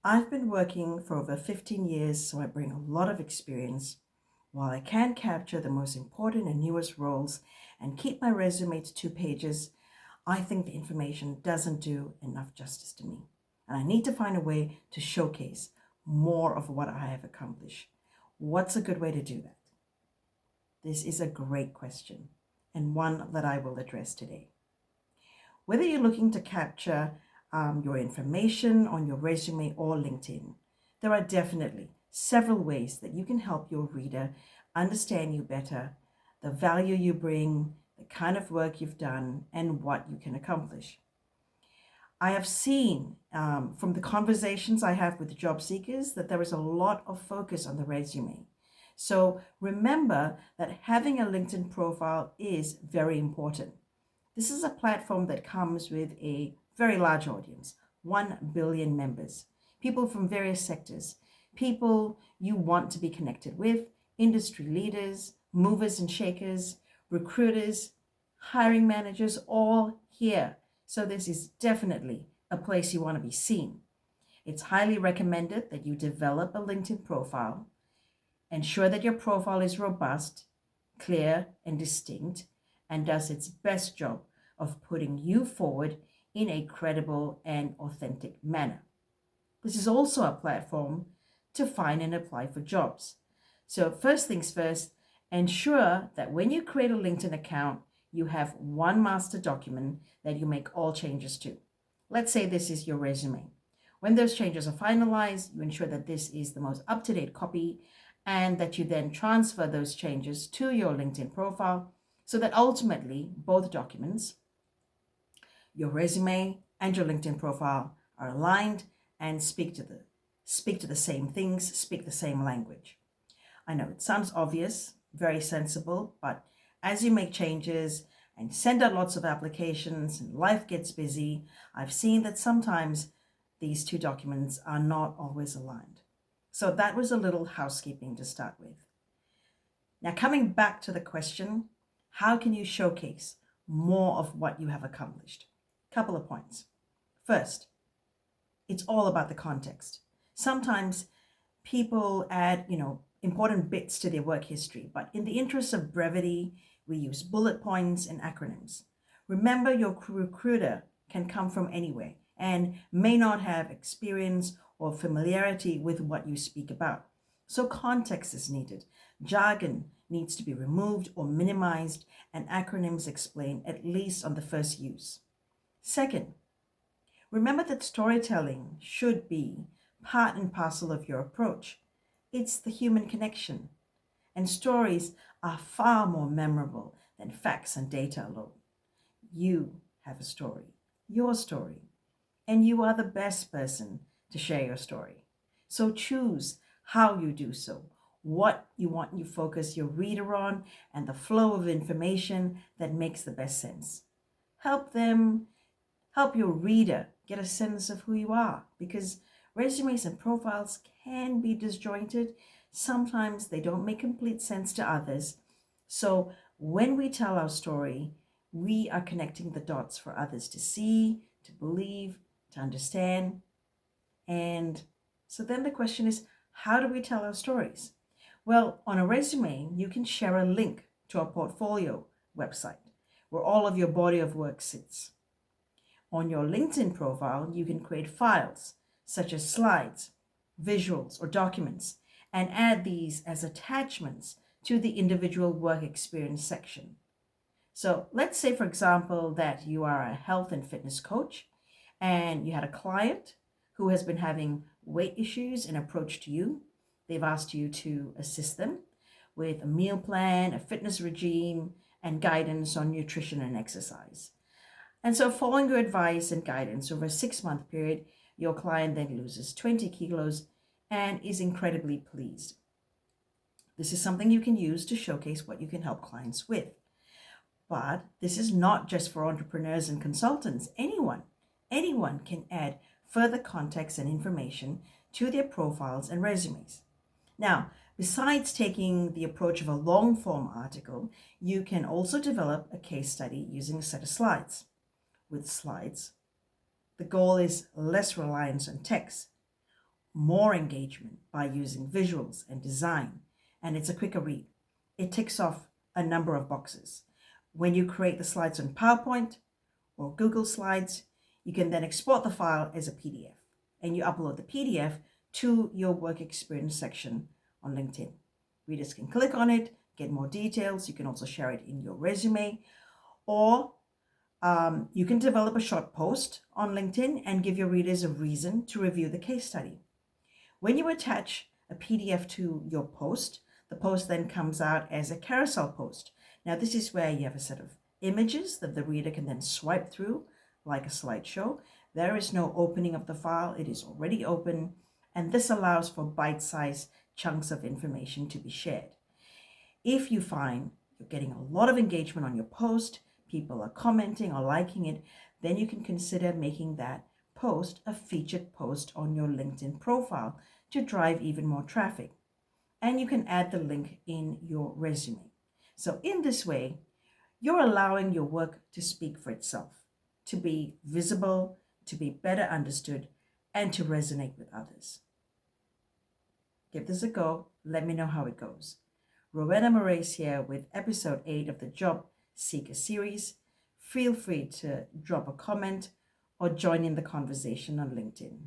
I've been working for over 15 years, so I bring a lot of experience. While I can capture the most important and newest roles and keep my resume to 2 pages, I think the information doesn't do enough justice to me. And I need to find a way to showcase more of what I have accomplished. What's a good way to do that? This is a great question, and one that I will address today. Whether you're looking to capture your information on your resume or LinkedIn, there are definitely several ways that you can help your reader understand you better, the value you bring, the kind of work you've done, and what you can accomplish. I have seen from the conversations I have with job seekers that there is a lot of focus on the resume. So remember that having a LinkedIn profile is very important. This is a platform that comes with a very large audience, 1 billion members, people from various sectors, people you want to be connected with, industry leaders, movers and shakers, recruiters, hiring managers, all here. So this is definitely a place you want to be seen. It's highly recommended that you develop a LinkedIn profile. Ensure that your profile is robust, clear, and distinct, and does its best job of putting you forward in a credible and authentic manner. This is also a platform to find and apply for jobs. So first things first, ensure that when you create a LinkedIn account, you have one master document that you make all changes to. Let's say this is your resume. When those changes are finalized, you ensure that this is the most up-to-date copy and that you then transfer those changes to your LinkedIn profile so that ultimately both documents, your resume and your LinkedIn profile, are aligned and speak to the same things, speak the same language. I know it sounds obvious, very sensible, but as you make changes and send out lots of applications and life gets busy, I've seen that sometimes these two documents are not always aligned. So that was a little housekeeping to start with. Now, coming back to the question, how can you showcase more of what you have accomplished? Couple of points. First, it's all about the context. Sometimes people add, important bits to their work history, but in the interest of brevity, we use bullet points and acronyms. Remember, your recruiter can come from anywhere and may not have experience or familiarity with what you speak about. So context is needed. Jargon needs to be removed or minimized, and acronyms explained at least on the first use. Second, remember that storytelling should be part and parcel of your approach. It's the human connection, and stories are far more memorable than facts and data alone. You have a story, your story, and you are the best person to share your story. So choose how you do so, what you want you focus your reader on, and the flow of information that makes the best sense. Help your reader get a sense of who you are, because resumes and profiles can be disjointed. Sometimes they don't make complete sense to others. So when we tell our story, we are connecting the dots for others to see, to believe, to understand. And so then the question is, how do we tell our stories? Well, on a resume, you can share a link to a portfolio website where all of your body of work sits. On your LinkedIn profile, you can create files such as slides, visuals, or documents, and add these as attachments to the individual work experience section. So let's say, for example, that you are a health and fitness coach and you had a client who has been having weight issues and approached you. They've asked you to assist them with a meal plan, a fitness regime, and guidance on nutrition and exercise. And so following your advice and guidance over a 6-month period, your client then loses 20 kilos and is incredibly pleased. This is something you can use to showcase what you can help clients with. But this is not just for entrepreneurs and consultants. Anyone can add further context and information to their profiles and resumes. Now, besides taking the approach of a long form article, you can also develop a case study using a set of slides. With slides, the goal is less reliance on text. more engagement by using visuals and design, and it's a quicker read. It ticks off a number of boxes. When you create the slides on PowerPoint or Google Slides, you can then export the file as a PDF, and you upload the PDF to your work experience section on LinkedIn. Readers can click on it, get more details. You can also share it in your resume, or you can develop a short post on LinkedIn and give your readers a reason to review the case study. When you attach a PDF to your post, the post then comes out as a carousel post. Now, this is where you have a set of images that the reader can then swipe through like a slideshow. There is no opening of the file. It is already open, and this allows for bite-sized chunks of information to be shared. If you find you're getting a lot of engagement on your post, people are commenting or liking it, then you can consider making that post a featured post on your LinkedIn profile to drive even more traffic. And you can add the link in your resume. So in this way, you're allowing your work to speak for itself, to be visible, to be better understood, and to resonate with others. Give this a go. Let me know how it goes. Rowena Morais here with episode 8 of the Jobseeker series. Feel free to drop a comment or join in the conversation on LinkedIn.